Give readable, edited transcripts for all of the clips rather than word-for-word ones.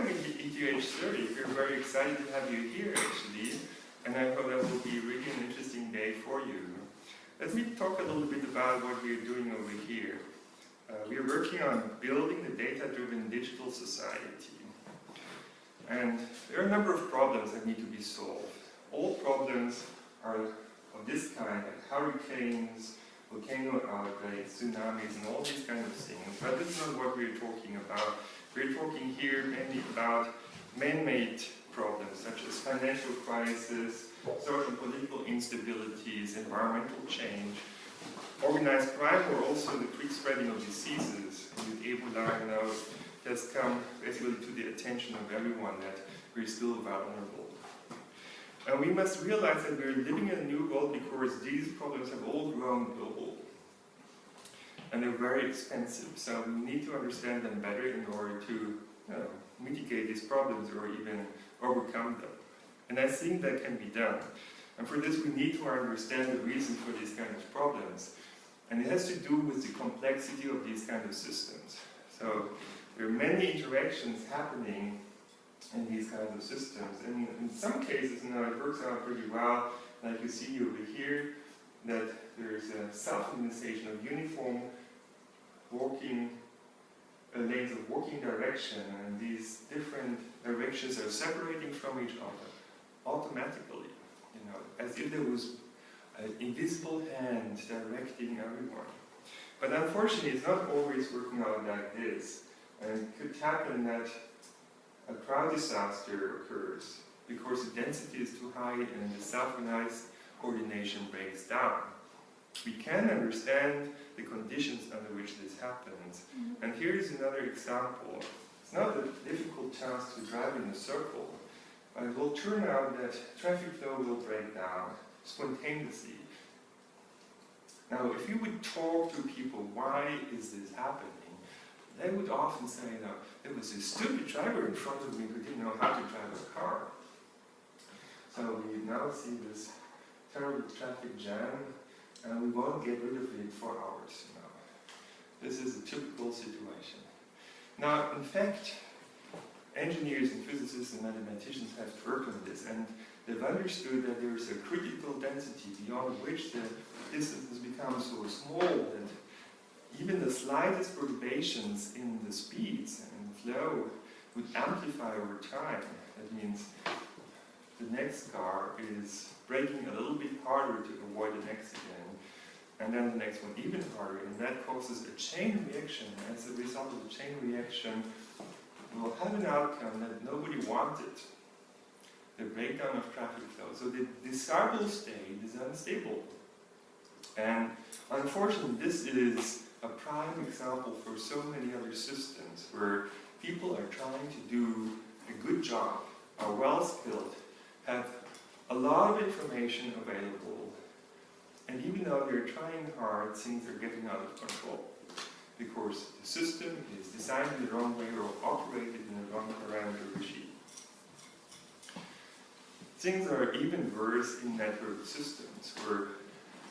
welcome to ETH Zurich. We're very excited to have you here, actually, and I hope that will be really an interesting day for you. Let me talk a little bit about what we're doing over here. We're working on building the data-driven digital society. And there are a number of problems that need to be solved. All problems are of this kind, like hurricanes, volcano outbreaks, tsunamis, and all these kind of things. But this is not what we're talking about. We're talking here mainly about man-made problems, such as financial crisis, social and political instabilities, environmental change, organized crime, or also the quick spreading of diseases. With Ebola now has come basically to the attention of everyone that we're still vulnerable. And we must realize that we're living in a new world because these problems have all grown global. And they're very expensive, so we need to understand them better in order to mitigate these problems or even overcome them. And I think that can be done. And for this, we need to understand the reason for these kind of problems. And it has to do with the complexity of these kind of systems. So there are many interactions happening in these kinds of systems. And in some cases, it works out pretty well. Like you see over here, that there's a self-organization of uniform lanes of walking direction, and these different directions are separating from each other automatically, as if there was an invisible hand directing everyone. But unfortunately, it's not always working out like this. And it could happen that a crowd disaster occurs because the density is too high and the self-organized coordination breaks down. We can understand the conditions under which this happens. And here is another example. It's not a difficult task to drive in a circle, but it will turn out that traffic flow will break down spontaneously. Now, if you would talk to people, why is this happening? They would often say, there was a stupid driver in front of me who didn't know how to drive a car. So we now see this terrible traffic jam, and we won't get rid of it for hours. This is a typical situation. Now, in fact, engineers and physicists and mathematicians have worked on this, and they've understood that there is a critical density beyond which the distances become so small that even the slightest perturbations in the speeds and flow would amplify over time. That means the next car is braking a little bit harder to avoid an accident, and then the next one even harder, and that causes a chain reaction. As a result of the chain reaction, we'll have an outcome that nobody wanted, the breakdown of traffic flow. So the desirable state is unstable. And unfortunately, this is a prime example for so many other systems where people are trying to do a good job, are well-skilled, have a lot of information available, and even though they're trying hard, things are getting out of control because the system is designed in the wrong way or operated in the wrong parameter regime. Things are even worse in network systems where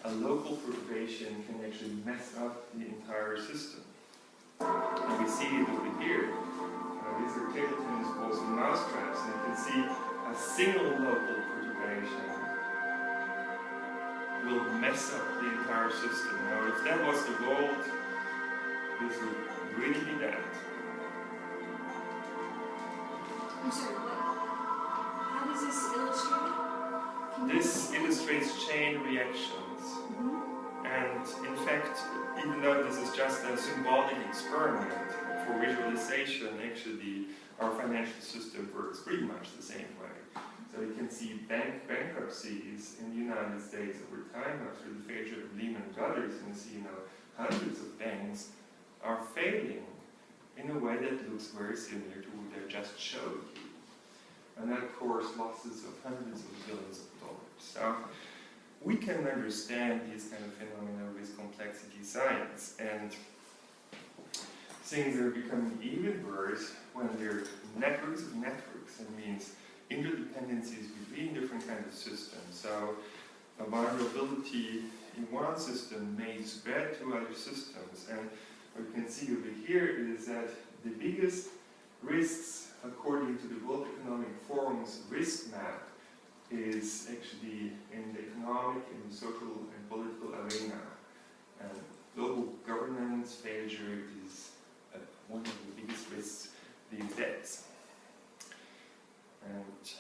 a local perturbation can actually mess up the entire system. And we see it over here. These are table tennis balls and mousetraps, and you can see a single local perturbation will mess up the entire system. Now, if that was the world, this would really be bad. I'm sorry, what? How does this illustrate? This illustrates chain reactions. And in fact, even though this is just a symbolic experiment for visualization, actually our financial system works pretty much the same way. So you can see bankruptcies in the United States over time after the failure of Lehman Brothers, and you see hundreds of banks are failing in a way that looks very similar to what I just showed you. And that, of course, losses of hundreds of billions of dollars. So we can understand these kind of phenomena with complexity science, and things are becoming even worse when there are networks of networks. That means interdependencies between different kinds of systems. So a vulnerability in one system may spread to other systems. And what you can see over here is that the biggest risks, according performance risk map is actually in the economic, in the social and political arena. And global governance failure is one of the biggest risks these days. And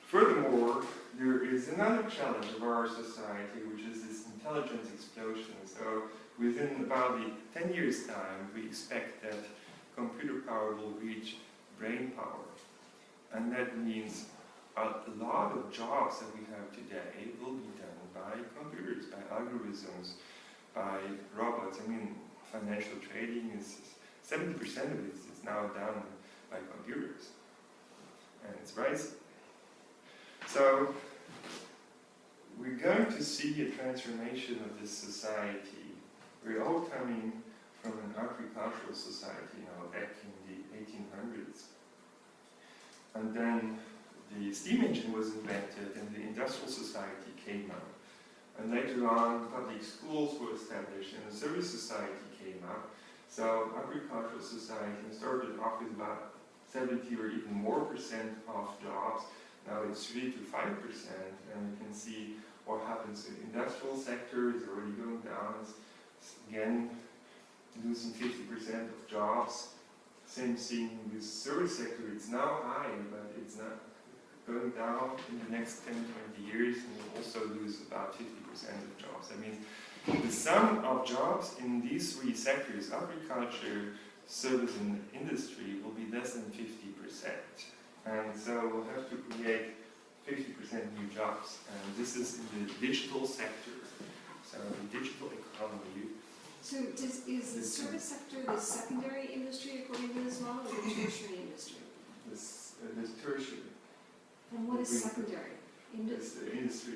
furthermore, there is another challenge of our society, which is this intelligence explosion. So within about 10 years' time, we expect that computer power will reach brain power. And that means a lot of jobs that we have today will be done by computers, by algorithms, by robots. I mean, financial trading is 70% of it is now done by computers. And it's rising. So we're going to see a transformation of this society. We're all coming from an agricultural society now, back in the 1800s. And then the steam engine was invented and the industrial society came up. And later on, public schools were established and the service society came up. So agricultural society started off with about 70 or even more percent of jobs. Now it's 3 to 5%, and you can see what happens in the industrial sector is already going down. It's again losing 50% of jobs. Same thing with the service sector, it's now high, but it's not going down in the next 10, 20 years, and we'll also lose about 50% of jobs. That means the sum of jobs in these three sectors, agriculture, service and industry, will be less than 50%. And so we'll have to create 50% new jobs. And this is in the digital sector. So the digital economy. So is the service sector the secondary industry according to this law, or the tertiary industry? This tertiary. And what is secondary? It's the industry.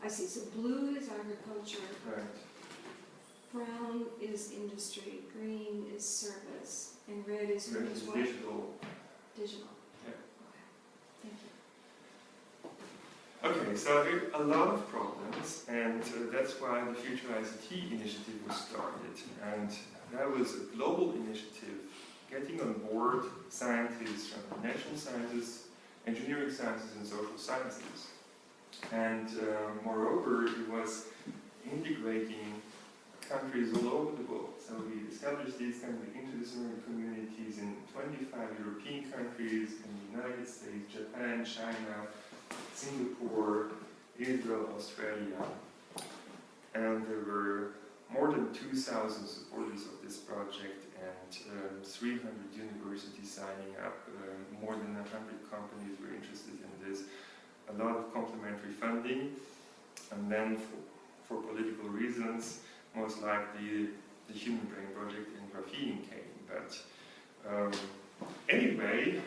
I see. So blue is agriculture. Right. Brown is industry. Green is service. And red is Red is what? digital. Digital. Yeah. Okay. Thank you. Okay, so there are a lot of problems, and that's why the Future ICT initiative was started. And that was a global initiative getting on board scientists from the natural sciences, engineering sciences, and social sciences. And moreover, it was integrating countries all over the world. So we established these kind of interdisciplinary communities in 25 European countries, in the United States, Japan, China, Singapore, Israel, Australia. And there were more than 2,000 supporters of this project and 300 universities signing up. More than 100 companies were interested in this. A lot of complementary funding. And then for political reasons, most likely the Human Brain Project in graphene came. But anyway,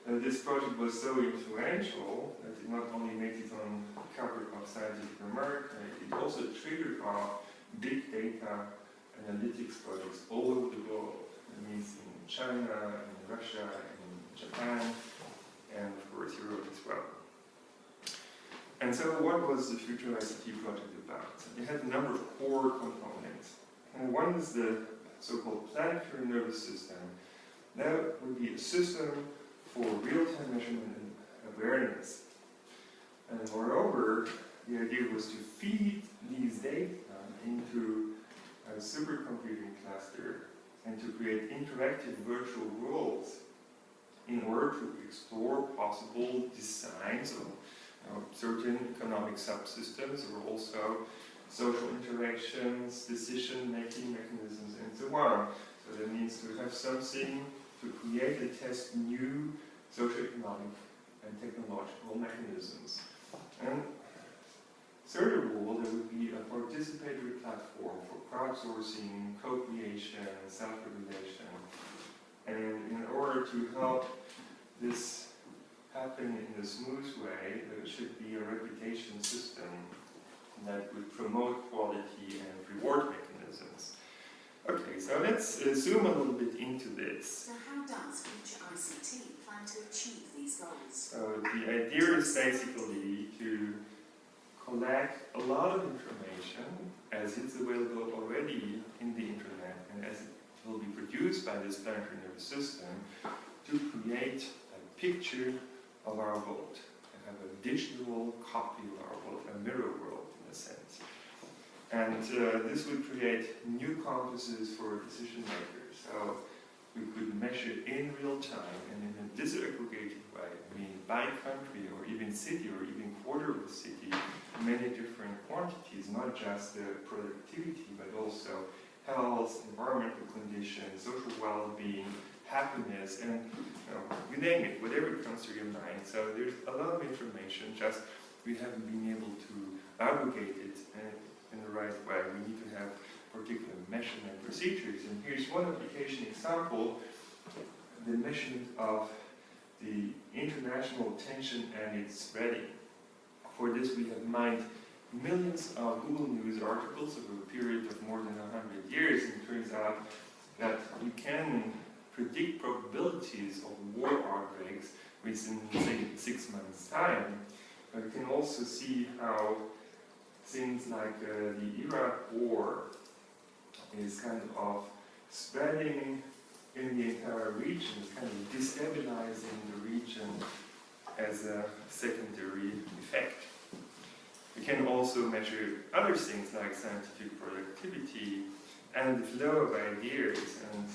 this project was so influential that it not only made it on the cover of Scientific America, it also triggered off big data analytics projects all over the world. That means in China, in Russia, in Japan, and of course Europe as well. And so what was the Future ICT project about? It had a number of core components. And one is the so-called planetary nervous system. That would be a system for real-time measurement and awareness. And moreover, the idea was to feed these data into a supercomputing cluster and to create interactive virtual worlds in order to explore possible designs of certain economic subsystems, or also social interactions, decision-making mechanisms, and so on. So that means to have something to create and test new socioeconomic and technological mechanisms. And third of all, there would be a participatory platform for crowdsourcing, co-creation, self-regulation. And in order to help this happen in a smooth way, there should be a reputation system that would promote quality and reward mechanisms. Okay, so let's zoom a little bit into this. So how does Future ICT plan to achieve these goals? So the idea is basically to collect a lot of information as it's available already in the internet and as it will be produced by this planetary nervous system to create a picture of our world, to have a digital copy of our world, a mirror world in a sense. And this would create new compasses for decision makers. So we could measure in real time and in a disaggregated way, I mean by country or even city or even quarter of a city, many different quantities, not just productivity, but also health, environmental conditions, social well-being, happiness, and you name it, whatever comes to your mind. So there's a lot of information, just we haven't been able to aggregate it in the right way. We need to have particular measurement procedures. And here's one application example, the measurement of the international tension and its spreading. For this we have mined millions of Google News articles over a period of more than 100 years, and it turns out that we can predict probabilities of war outbreaks within, say, 6 months' time. But we can also see how things like the Iraq War is kind of spreading in the entire region, kind of destabilizing the region as a secondary effect. We can also measure other things like scientific productivity and the flow of ideas. And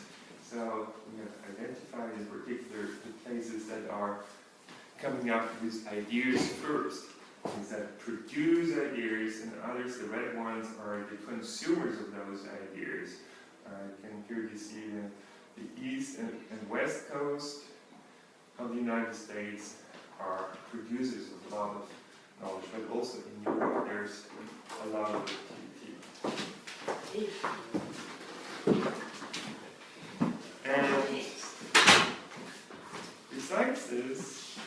so we have identified in particular the places that are coming up with ideas first, things that produce ideas, and others, the red ones, are the consumers of those ideas. You can clearly see the east and west coast of the United States are producers of a lot of knowledge, but also in Europe there's a lot of activity. And besides this,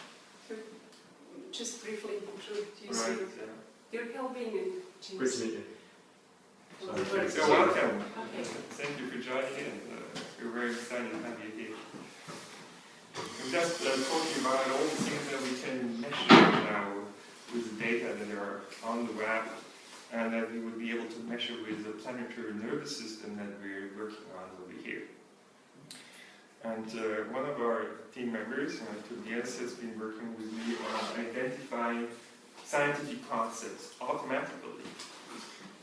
just briefly introduce right, you. Dirk Helbing and James. Great to meet you. So welcome. Okay. Thank you for joining in. We're very excited to have you here. I'm just talking about all the things that we can measure now with the data that are on the web, and that we would be able to measure with the planetary nervous system that we're working on over here. And one of our team members, Tobias, has been working with me on identifying scientific concepts automatically.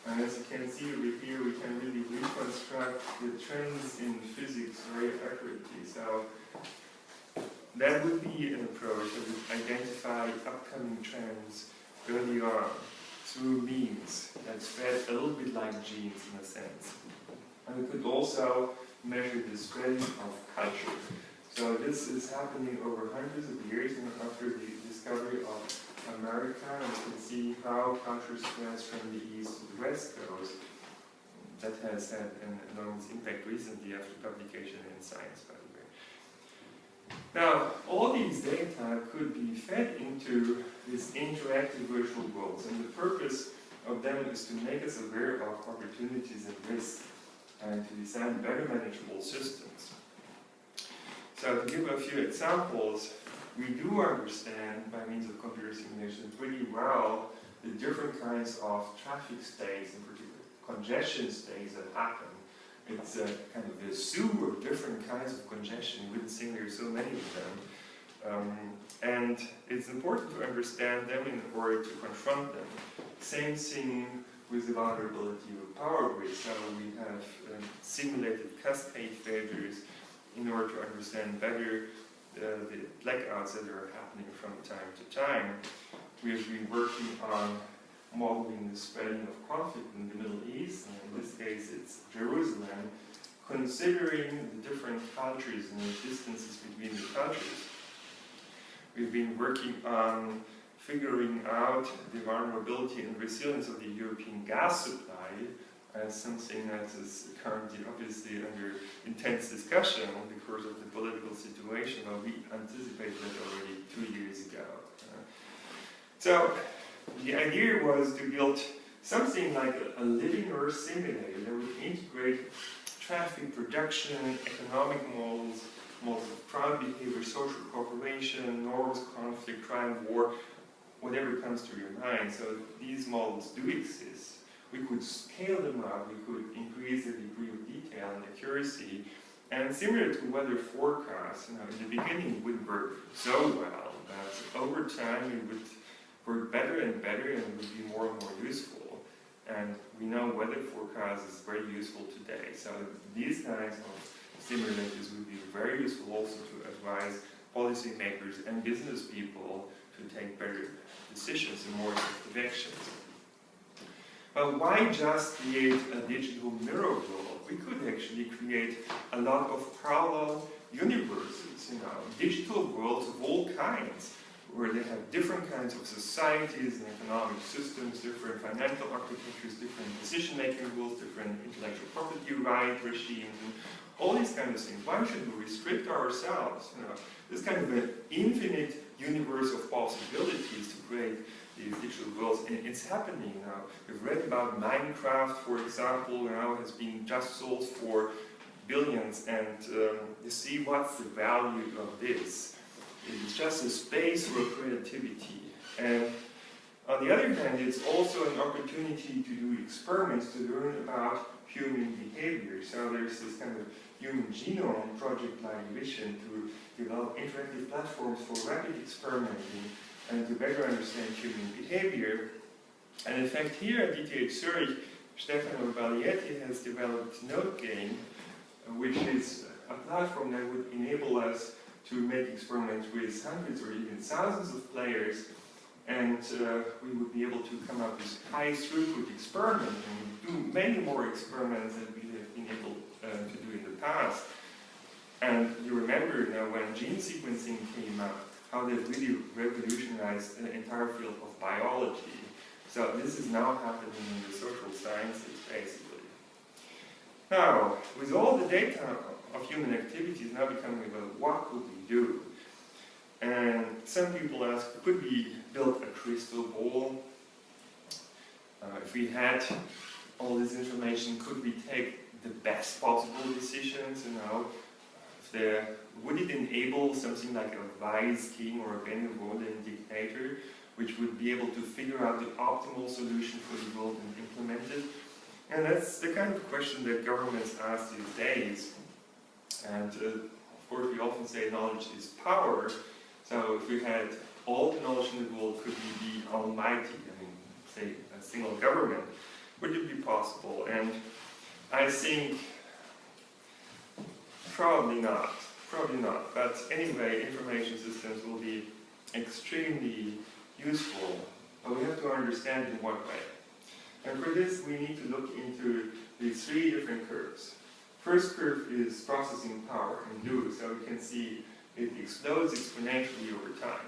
And as you can see over here, we can really reconstruct the trends in physics very accurately. So that would be an approach that would identify upcoming trends early on through memes that spread a little bit like genes in a sense. And we could also measure the spreading of culture. So this is happening over hundreds of years, and after the discovery of America, and you can see how culture spreads from the east to the west coast. That has had an enormous impact recently after publication in Science, by the way. Now, all these data could be fed into these interactive virtual worlds, and the purpose of them is to make us aware of opportunities and risks, and to design better manageable systems. So to give a few examples, we do understand by means of computer simulation pretty well the different kinds of traffic states, in particular congestion states that happen. It's a kind of a zoo of different kinds of congestion. You wouldn't think there's so many of them. And it's important to understand them in order to confront them. Same thing with the vulnerability of power grids. So we have simulated cascade failures in order to understand better the blackouts that are happening from time to time. We have been working on modeling the spreading of conflict in the Middle East, and in this case it's Jerusalem, considering the different cultures and the distances between the cultures. We've been working on figuring out the vulnerability and resilience of the European gas supply as something that is currently obviously under intense discussion because of the political situation. Well, we anticipated that already 2 years ago. So the idea was to build something like a living Earth simulator that would integrate traffic production, economic models, models of crowd behavior, social cooperation, norms, conflict, crime, war, whatever comes to your mind. So these models do exist. We could scale them up, we could increase the degree of detail and accuracy, and similar to weather forecasts, in the beginning it wouldn't work so well, but over time it would work better and better and would be more and more useful. And we know weather forecasts is very useful today. So these kinds of simulators would be very useful also to advise policymakers and business people to take better decisions and more effective actions. But why just create a digital mirror world? We could actually create a lot of parallel universes, digital worlds of all kinds, where they have different kinds of societies and economic systems, different financial architectures, different decision-making rules, different intellectual property right regimes, and all these kinds of things. Why should we restrict ourselves? This kind of an infinite universe of possibilities to create these digital worlds, and it's happening now. We've read about Minecraft, for example, has been just sold for billions, and you see what's the value of this. It's just a space for creativity. And on the other hand, it's also an opportunity to do experiments to learn about human behavior. So there's this kind of human genome project like vision to develop interactive platforms for rapid experimenting and to better understand human behavior. And in fact, here at ETH Zurich, Stefano Baglietti has developed NodeGame, which is a platform that would enable us to make experiments with hundreds or even thousands of players, and we would be able to come up with high throughput experiments and do many more experiments than we have been able to do in the past. And you remember when gene sequencing came up, how they've really revolutionized the entire field of biology. So this is now happening in the social sciences, basically. Now, with all the data of human activities now becoming about what could we do? And some people ask, could we build a crystal ball? If we had all this information, could we take the best possible decisions? Would it enable something like a wise king or a benevolent dictator, which would be able to figure out the optimal solution for the world and implement it? And that's the kind of question that governments ask these days. And of course, we often say knowledge is power. So if we had all the knowledge in the world, could we be almighty? Say a single government, would it be possible? And I think probably not. But anyway, information systems will be extremely useful. But we have to understand in what way. And for this, we need to look into these three different curves. First curve is processing power in blue, so we can see it explodes exponentially over time.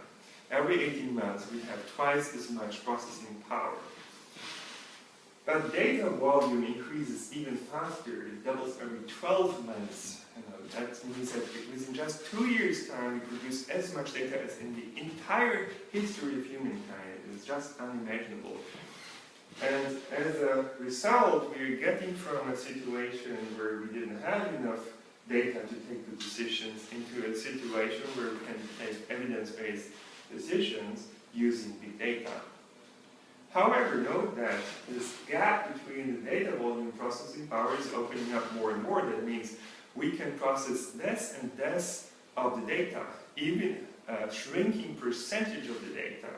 Every 18 months, we have twice as much processing power. But data volume increases even faster. It doubles every 12 months. That means that within just 2 years' time, we produce as much data as in the entire history of humankind. It's just unimaginable. And as a result, we're getting from a situation where we didn't have enough data to take the decisions into a situation where we can take evidence-based decisions using big data. However, note that this gap between the data volume and processing power is opening up more and more. That means we can process less and less of the data, even a shrinking percentage of the data.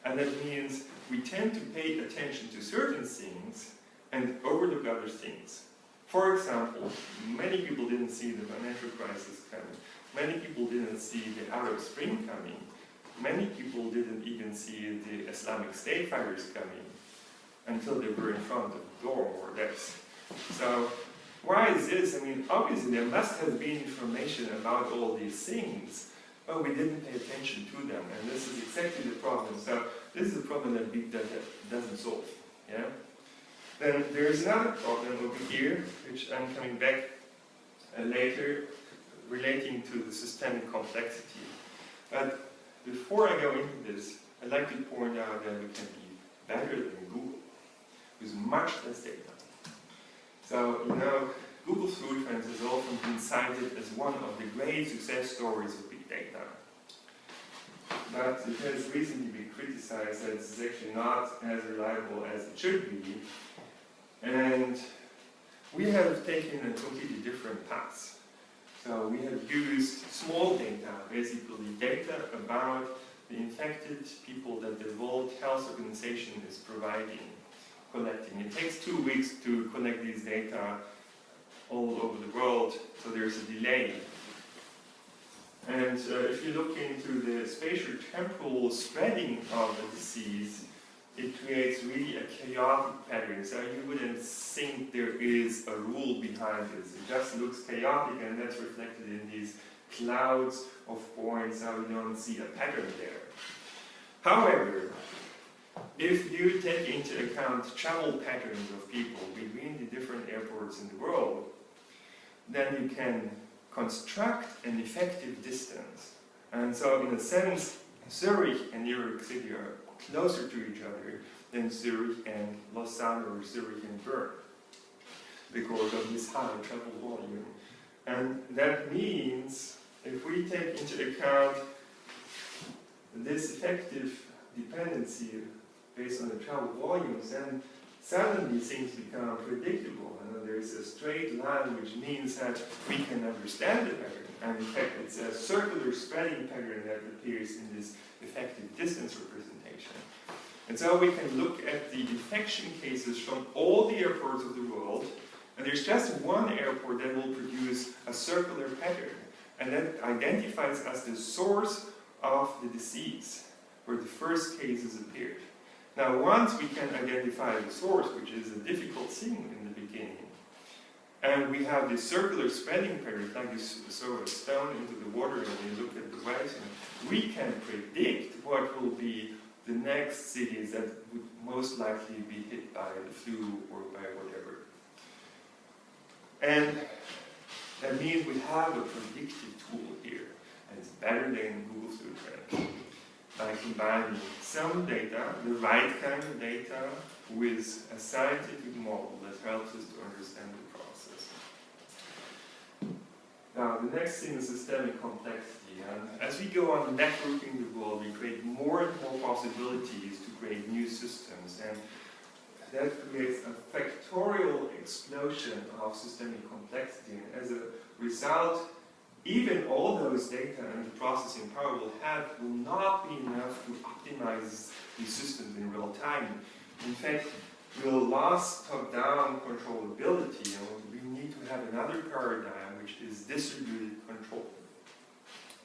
And that means we tend to pay attention to certain things and overlook other things. For example, many people didn't see the financial crisis coming. Many people didn't see the Arab Spring coming. Many people didn't even see the Islamic State fighters coming until they were in front of the door, more or less. So why is this? Obviously there must have been information about all these things, but we didn't pay attention to them, and this is exactly the problem. So this is a problem that big data doesn't solve. Yeah? Then there is another problem over here, which I'm coming back later, relating to the systemic complexity. But before I go into this, I'd like to point out that we can be better than Google with much less data. So, Google through trends has often been cited as one of the great success stories of big data. But it has recently been criticized that it's actually not as reliable as it should be. And we have taken a completely different path. So we have used small data, basically data about the infected people that the World Health Organization is providing, collecting. It takes 2 weeks to collect these data all over the world, so there's a delay. And if you look into the spatial temporal spreading of the disease, it creates really a chaotic pattern. So you wouldn't think there is a rule behind this. It just looks chaotic, and that's reflected in these clouds of points. Now we don't see a pattern there. However, if you take into account travel patterns of people between the different airports in the world, then you can construct an effective distance. And so in a sense, Zurich and New York City are closer to each other than Zurich and Lausanne or Zurich and Bern because of this high travel volume. And that means if we take into account this effective dependency based on the travel volumes, then suddenly things become predictable. And there's a straight line, which means that we can understand the pattern. And in fact, it's a circular spreading pattern that appears in this effective distance representation. And so we can look at the infection cases from all the airports of the world, and there's just one airport that will produce a circular pattern, and that identifies as the source of the disease, where the first cases appeared. Now, once we can identify the source, which is a difficult thing in the beginning, and we have this circular spreading pattern, like you throw a stone into the water and you look at the waves, and we can predict what will be the next cities that would most likely be hit by the flu or by whatever. And that means we have a predictive tool here, and it's better than Google Flu Trend, by combining some data, the right kind of data, with a scientific model that helps us to understand the process. Now, the next thing is systemic complexity. And as we go on networking the world, we create more and more possibilities to create new systems. And that creates a factorial explosion of systemic complexity. And as a result, even all those data and the processing power we'll have will not be enough to optimize these systems in real time. In fact, we'll lose top-down controllability, and we need to have another paradigm, which is distributed control.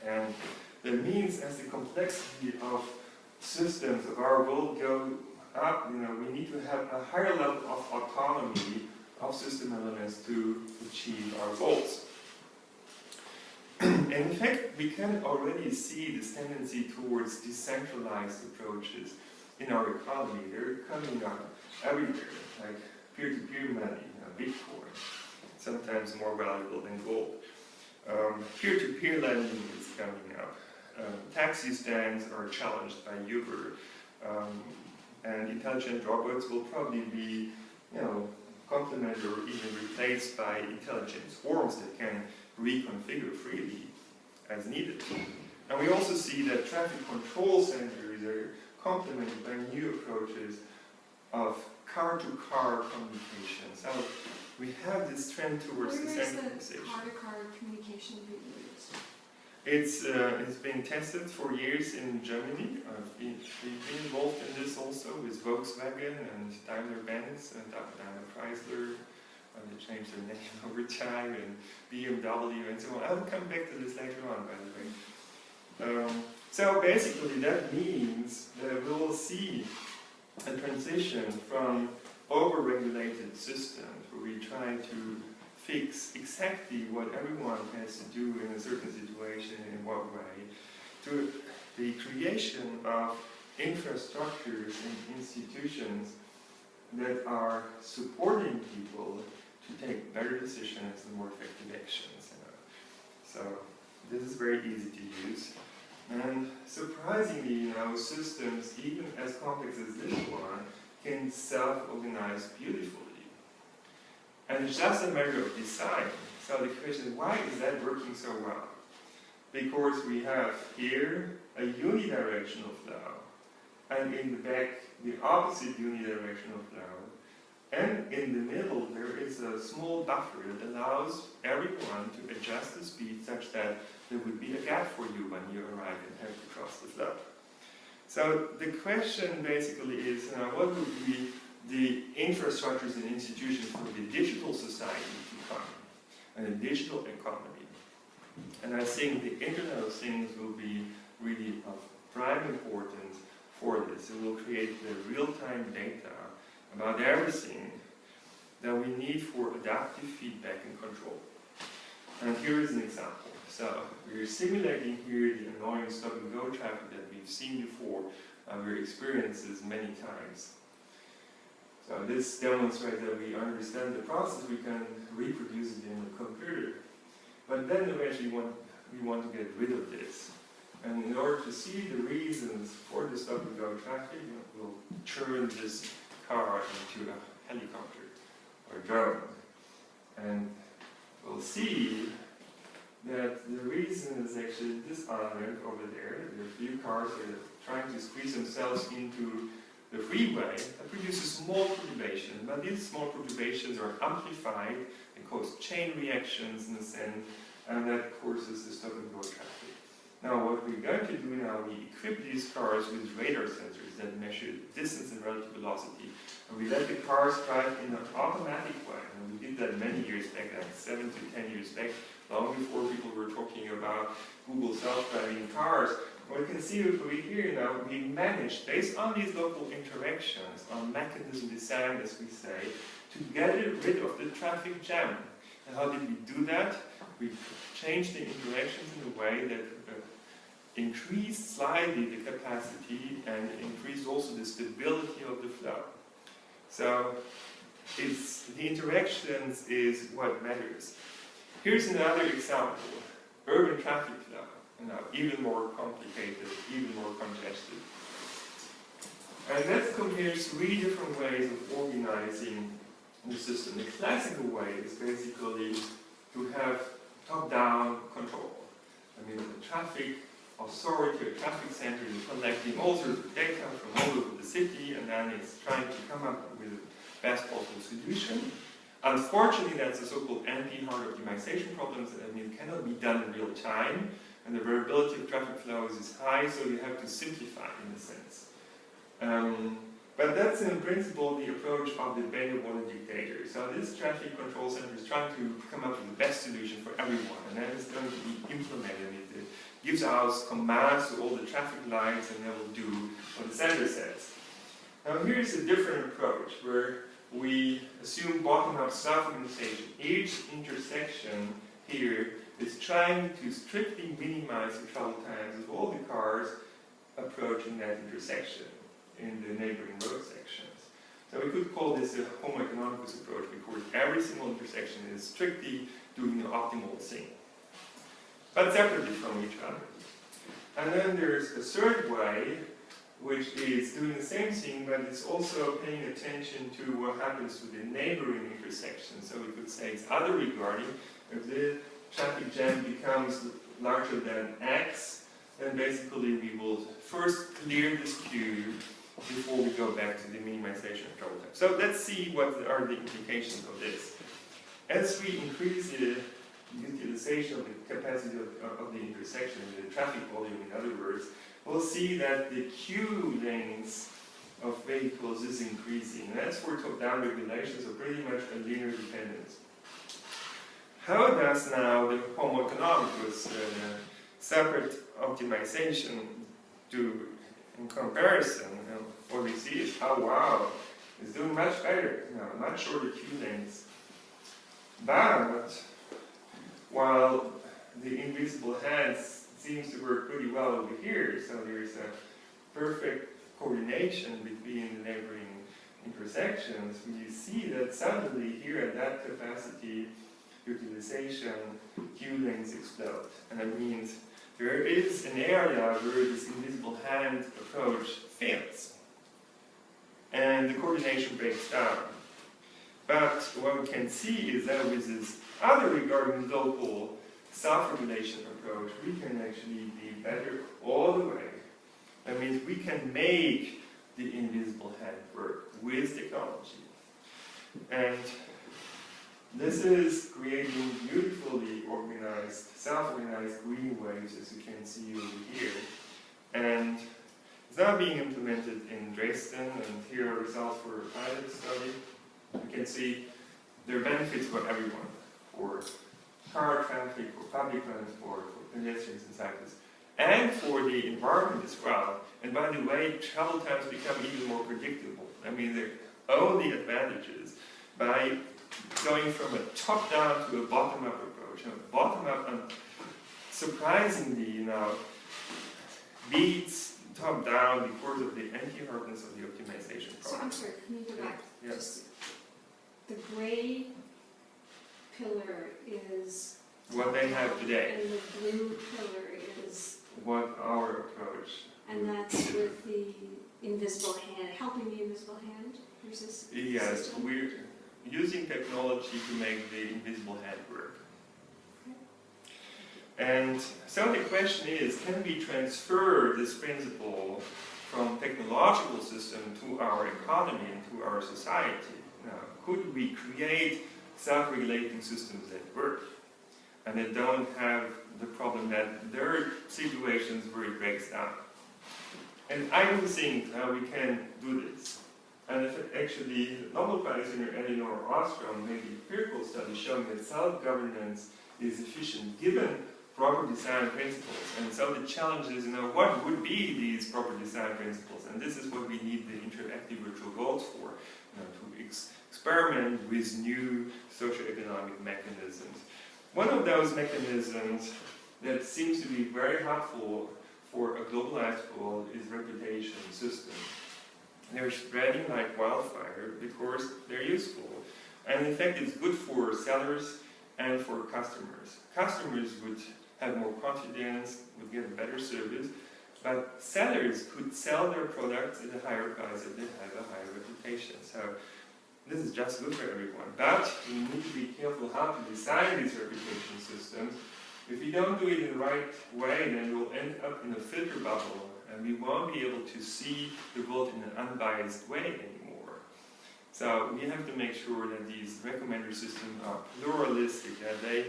And that means as the complexity of systems of our world go up, we need to have a higher level of autonomy of system elements to achieve our goals. And in fact, we can already see this tendency towards decentralized approaches in our economy. They're coming up everywhere, like peer-to-peer money, Bitcoin, sometimes more valuable than gold. Peer-to-peer lending is coming up. Taxi stands are challenged by Uber, and intelligent robots will probably be, complemented or even replaced by intelligent swarms that can reconfigure freely as needed. And we also see that traffic control centers are complemented by new approaches of car-to-car communication. So we have this trend towards decentralization. Where is the car-to-car communication being used? It's been tested for years in Germany. We've been involved in this also with Volkswagen and Daimler-Benz and Daimler Chrysler. They changed their name over time, and BMW and so on. I'll come back to this later on, by the way. So basically that means that we will see a transition from over-regulated systems where we try to fix exactly what everyone has to do in a certain situation in what way, to the creation of infrastructures and institutions that are supporting people to take better decisions and more effective actions. So this is very easy to use. And surprisingly, systems, even as complex as this one, can self-organize beautifully. And it's just a matter of design. So the question is, why is that working so well? Because we have here a unidirectional flow, and in the back, the opposite unidirectional flow, And in the middle, there is a small buffer that allows everyone to adjust the speed such that there would be a gap for you when you arrive and have to cross the flow. So the question basically is, what would be the infrastructures and institutions for the digital society to come, and the digital economy? And I think the Internet of Things will be really of prime importance for this. It will create the real-time data about everything that we need for adaptive feedback and control. And here is an example. So we're simulating here the annoying stop-and-go traffic that we've seen before. We've experienced this many times. So this demonstrates that we understand the process, we can reproduce it in the computer. But then eventually we want to get rid of this. And in order to see the reasons for the stop-and-go traffic, we'll turn this car into a helicopter or drone. And we'll see that the reason is actually this island over there. There are a few cars that are trying to squeeze themselves into the freeway that produces small perturbations, but these small perturbations are amplified and cause chain reactions in the sense, and that causes the stop-and-go traffic. Now what we're going to do now, we equip these cars with radar sensors that measure distance and relative velocity, and we let the cars drive in an automatic way. And we did that many years back, like 7 to 10 years back, long before people were talking about Google self-driving cars. What you can see over here now, we managed, based on these local interactions, on mechanism design, as we say, to get rid of the traffic jam. And how did we do that? We changed the interactions in a way that increased slightly the capacity and increased also the stability of the flow. So the interactions is what matters. Here's another example, urban traffic flow. Even more complicated, even more congested. And let's compare 3 different ways of organizing the system. The classical way is basically to have top-down control. I mean, the traffic authority or traffic center is collecting all sorts of data from all over the city, and then it's trying to come up with the best possible solution. Unfortunately, that's a so-called anti-hard optimization problem. I mean, it cannot be done in real time. And the variability of traffic flows is high, so you have to simplify in a sense. But that's in principle the approach of the Benny-Waller dictator. So this traffic control center is trying to come up with the best solution for everyone, and that is going to be implemented. It gives out commands to all the traffic lights, and they will do what the center says. Now here's a different approach, where we assume bottom-up self-organization. Each intersection here is trying to strictly minimize the travel times of all the cars approaching that intersection in the neighboring road sections. So we could call this a homo economicus approach, because every single intersection is strictly doing the optimal thing, but separately from each other. And then there's a third way, which is doing the same thing, but it's also paying attention to what happens to the neighboring intersections. So we could say it's other regarding. If the traffic jam becomes larger than X, then basically we will first clear this queue before we go back to the minimization of travel time. So let's see what are the implications of this. As we increase the utilization of the capacity of the intersection, the traffic volume in other words, we'll see that the queue length of vehicles is increasing. And that's for top-down regulations, so pretty much a linear dependence. How does now the homo economicus, separate optimization, do in comparison? What we see is, oh wow, it's doing much better, much shorter queue lengths. But while the invisible hand seems to work pretty well over here, so there's a perfect coordination between the neighboring intersections, we see that suddenly here at that capacity utilization, queue lengths explode. And that means there is an area where this invisible hand approach fails. And the coordination breaks down. But what we can see is that with this other regarding local self-regulation approach, we can actually be better all the way. That means we can make the invisible hand work with technology. And this is creating beautifully organized, self-organized green waves, as you can see over here. And it's now being implemented in Dresden, and here are results for a pilot study. You can see there are benefits for everyone, for car traffic, for public transport, for pedestrians and cyclists, and for the environment as well. And by the way, travel times become even more predictable. I mean, there are only advantages by going from a top-down to a bottom-up approach. And bottom-up, surprisingly, beats top-down because of the anti-hardness of the optimization process. So I'm sorry, can you go back? Yeah. Just the gray pillar is What they have today. and the blue pillar is, What our approach. and that's with the invisible hand, helping the invisible hand versus Yes, system? we're using technology to make the invisible hand work. And so the question is, can we transfer this principle from technological system to our economy and to our society? Now, could we create self-regulating systems that work and that don't have the problem that there are situations where it breaks down? And I do think we can do this. And actually, the Nobel Prize winner Elinor Ostrom made an empirical study showing that self-governance is efficient given proper design principles. And so the challenge is, what would be these proper design principles? And this is what we need the interactive virtual worlds for, to experiment with new socioeconomic mechanisms. One of those mechanisms that seems to be very helpful for a globalized world is reputation systems. They're spreading like wildfire because they're useful. And in fact, it's good for sellers and for customers. Customers would have more confidence, would get a better service, but sellers could sell their products at a higher price if they have a higher reputation. So this is just good for everyone. But we need to be careful how to design these reputation systems. If we don't do it in the right way, then we'll end up in a filter bubble, and we won't be able to see the world in an unbiased way anymore. So we have to make sure that these recommender systems are pluralistic, that they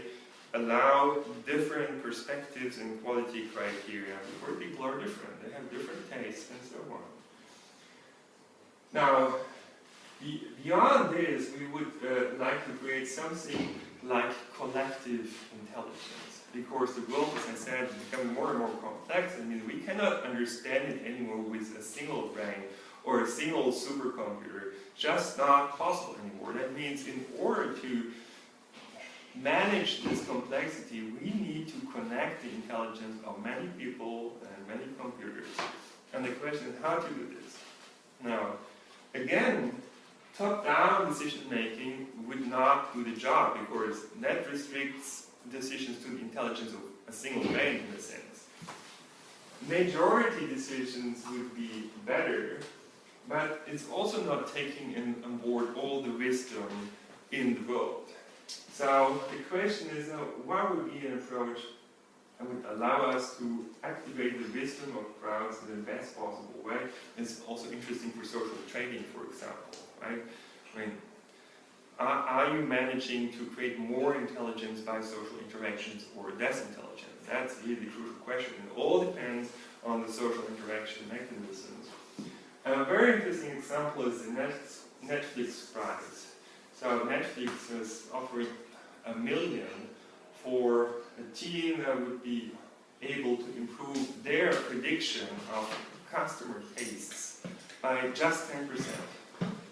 allow different perspectives and quality criteria, because people are different, they have different tastes and so on. Now, beyond this, we would like to create something like collective intelligence, because the world, as I said, is becoming more and more complex. I mean, we cannot understand it anymore with a single brain or a single supercomputer. Just not possible anymore. That means in order to manage this complexity, we need to connect the intelligence of many people and many computers. And the question is how to do this. Now, again, top-down decision-making would not do the job, because that restricts decisions to the intelligence of a single brain, in a sense. Majority decisions would be better, but it's also not taking on board all the wisdom in the world. So the question is, what would be an approach that would allow us to activate the wisdom of crowds in the best possible way? It's also interesting for social trading, for example, right? I mean, are you managing to create more intelligence by social interactions or disintelligence? That's really the crucial question. It all depends on the social interaction mechanisms. A very interesting example is the Netflix prize. So Netflix has offered $1 million for a team that would be able to improve their prediction of customer tastes by just 10%.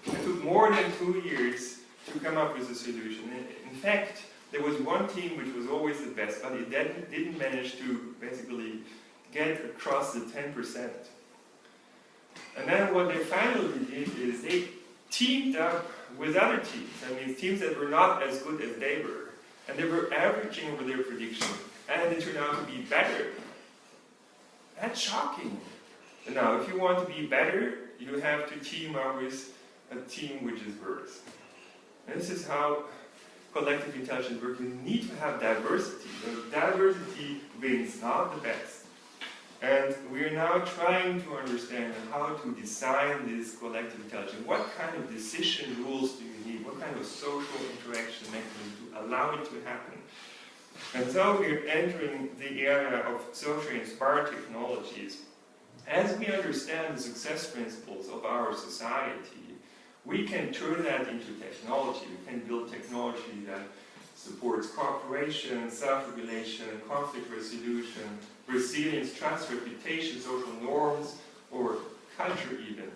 It took more than 2 years to come up with a solution. In fact, there was one team which was always the best, but it didn't manage to basically get across the 10%. And then what they finally did is they teamed up with other teams. I mean, teams that were not as good as they were. And they were averaging over their prediction. And they turned out to be better. That's shocking. Now, if you want to be better, you have to team up with a team which is worse. And this is how collective intelligence works. You need to have diversity. The diversity wins, not the best. And we are now trying to understand how to design this collective intelligence. What kind of decision rules do you need? What kind of social interaction mechanism to allow it to happen? And so we're entering the area of socially inspired technologies. As we understand the success principles of our society, we can turn that into technology. We can build technology that supports cooperation, self-regulation, conflict resolution, resilience, trust, reputation, social norms, or culture even.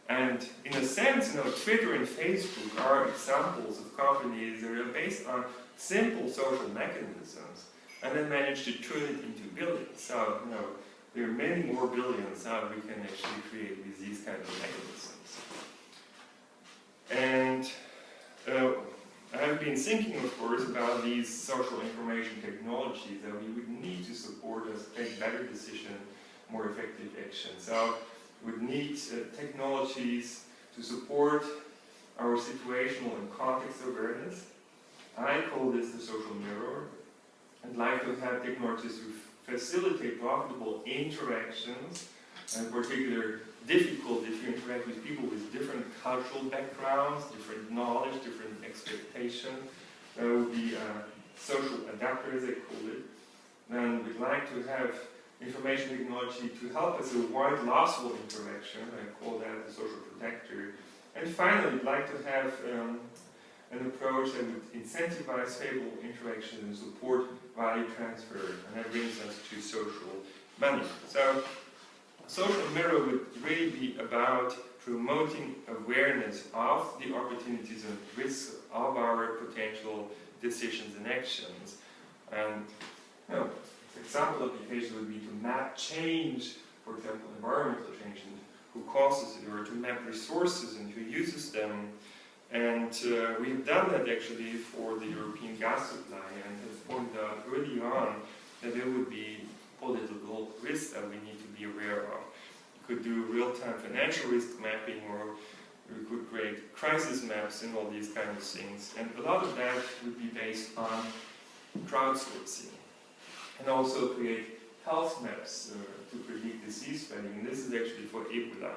And in a sense, Twitter and Facebook are examples of companies that are based on simple social mechanisms and then manage to turn it into billions. So, there are many more billions that we can actually create with these kinds of mechanisms. And I've been thinking, of course, about these social information technologies that we would need to support us take better decisions, more effective action. So we would need technologies to support our situational and context awareness. I call this the social mirror. I'd like to have technologies to facilitate profitable interactions, and in particular difficult if you interact with people with different cultural backgrounds, different knowledge, different expectations. That would be social adapters, they call it. Then we'd like to have information technology to help us avoid lossful interaction. I call that the social protector. And finally, we'd like to have an approach that would incentivize favorable interactions and support value transfer. And that brings us to social money. So, social mirror would really be about promoting awareness of the opportunities and risks of our potential decisions and actions. And example application would be to map change, for example, environmental change, and who causes it, or to map resources and who uses them. And we've done that actually for the European gas supply, and have pointed out early on that there would be political risks that we need to be aware of. We could do real-time financial risk mapping, or we could create crisis maps and all these kind of things. And a lot of that would be based on crowdsourcing. And also create health maps to predict disease spreading. And this is actually for Ebola.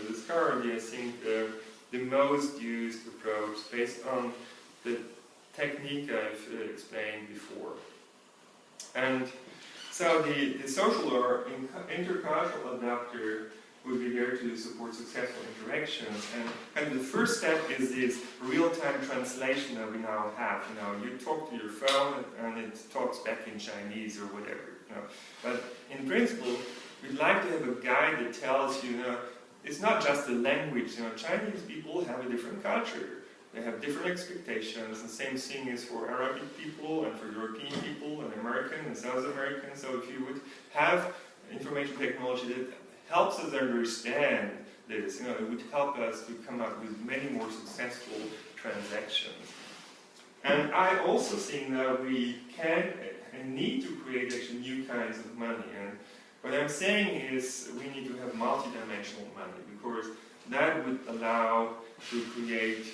This is currently, I think, the most used approach based on the technique I've explained before. And so the social or intercultural adapter would be there to support successful interactions. And the first step is this real-time translation that we now have. You talk to your phone and it talks back in Chinese or whatever. But in principle, we'd like to have a guide that tells you, it's not just the language. Chinese people have a different culture. They have different expectations. The same thing is for Arabic people and for European people and American and South American. So if you would have information technology that helps us understand this, it would help us to come up with many more successful transactions. And I also think that we can and need to create actually new kinds of money. And what I'm saying is we need to have multidimensional money, because that would allow to create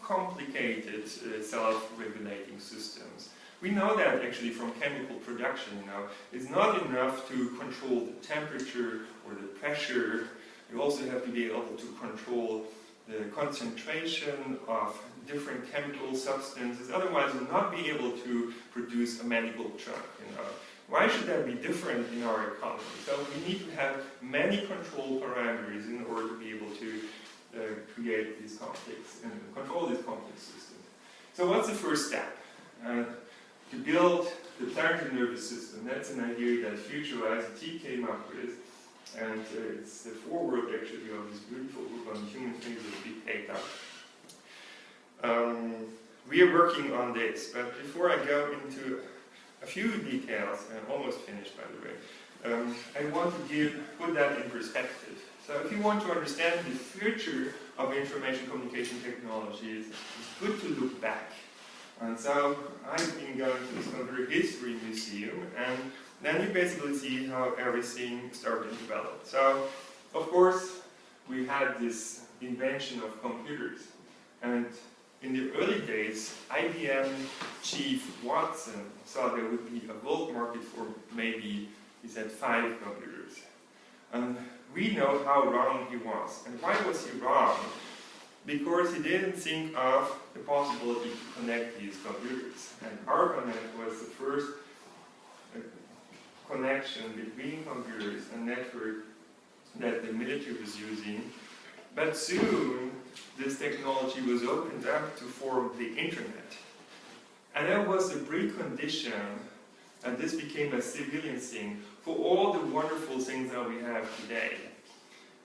complicated self-regulating systems. We know that actually from chemical production, it's not enough to control the temperature or the pressure. You also have to be able to control the concentration of different chemical substances. Otherwise, you'll not be able to produce a medical drug. Why should that be different in our economy? So we need to have many control parameters in order to be able to create these complex and control these complex systems. So what's the first step? To build the planetary nervous system. That's an idea that Future ICT came up with, and it's the foreword actually of this beautiful book on human fingers of big data. We are working on this, but before I go into a few details, I'm almost finished by the way, I want to put that in perspective. So if you want to understand the future of information communication technologies, it's good to look back. And so I've been going to this Computer History Museum, and then you basically see how everything started to develop. So, of course, we had this invention of computers. And in the early days, IBM chief Watson thought there would be a world market for maybe, he He said 5 computers. And we know how wrong he was. And why was he wrong? Because he didn't think of the possibility to connect these computers. And ARPANET was the first connection between computers and network that the military was using. But soon, this technology was opened up to form the internet. And that was the precondition, and this became a civilian thing, for all the wonderful things that we have today.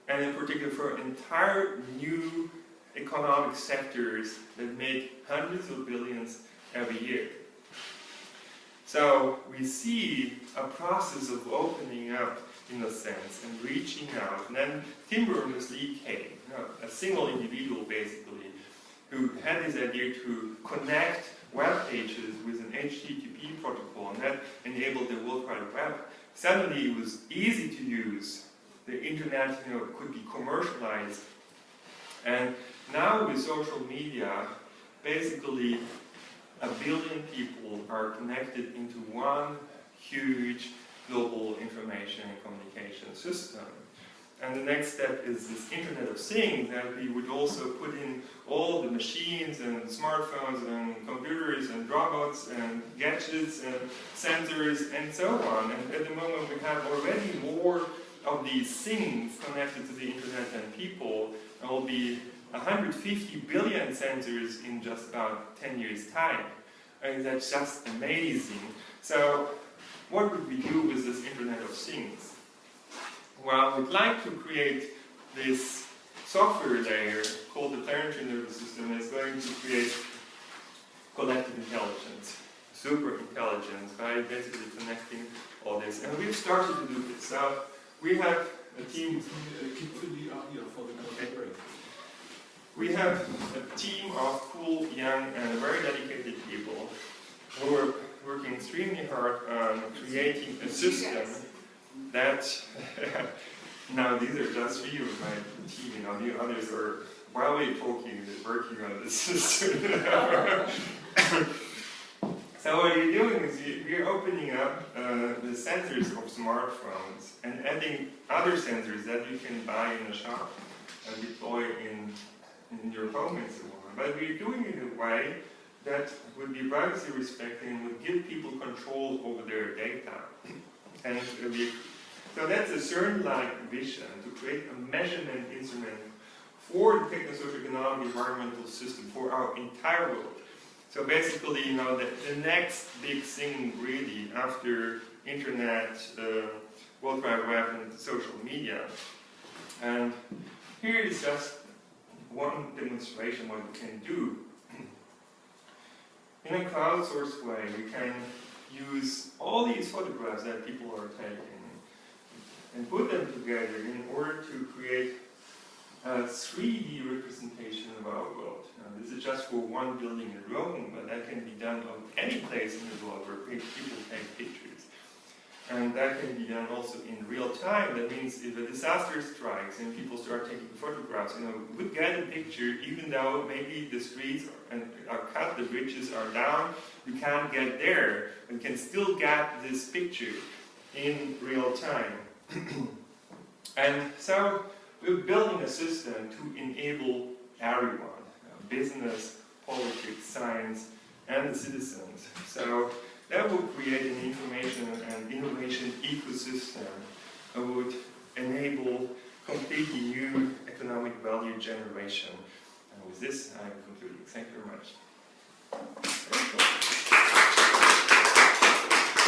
And in particular for entire new economic sectors that make hundreds of billions every year. So we see a process of opening up in a sense and reaching out. And then Tim Berners-Lee came, a single individual basically, who had this idea to connect web pages with an HTTP protocol, and that enabled the World Wide Web. Suddenly it was easy to use. The internet could be commercialized. And now with social media, basically 1 billion people are connected into one huge global information and communication system. And the next step is this Internet of Things, that we would also put in all the machines and smartphones and computers and robots and gadgets and sensors and so on. And at the moment we have already more of these things connected to the Internet than people. There will be 150 billion sensors in just about 10 years' time. And that's just amazing. So what would we do with this Internet of Things? Well, we'd like to create this software layer called the planetary nervous system. It's going to create collective intelligence, super intelligence, by basically connecting all this. And we've started to do this. So we have a team. Okay. We have a team of cool, young, and very dedicated people who are working extremely hard on creating a system that, now these are just 3 of my team, the others are, while we're talking, working on this system. So what you're doing is we're opening up the sensors of smartphones and adding other sensors that you can buy in a shop and deploy in your home and so on. But we're doing it in a way that would be privacy respecting and would give people control over their data. And so that's a CERN-like vision, to create a measurement instrument for the techno-socio-economic environmental system, for our entire world. So basically, the next big thing really after internet, World Wide Web, and social media. And here is just one demonstration what we can do. In a crowdsourced way, we can use all these photographs that people are taking and put them together in order to create a 3D representation of our world. Now, this is just for one building in Rome, but that can be done on any place in the world where people take pictures. And that can be done also in real time. That means if a disaster strikes and people start taking photographs, we get a picture even though maybe the streets are cut, the bridges are down, you can't get there. You can still get this picture in real time. And so we're building a system to enable everyone, business, politics, science, and the citizens. So that will create an information and innovation ecosystem that would enable completely new economic value generation. And with this, I'm concluding. Thank you very much.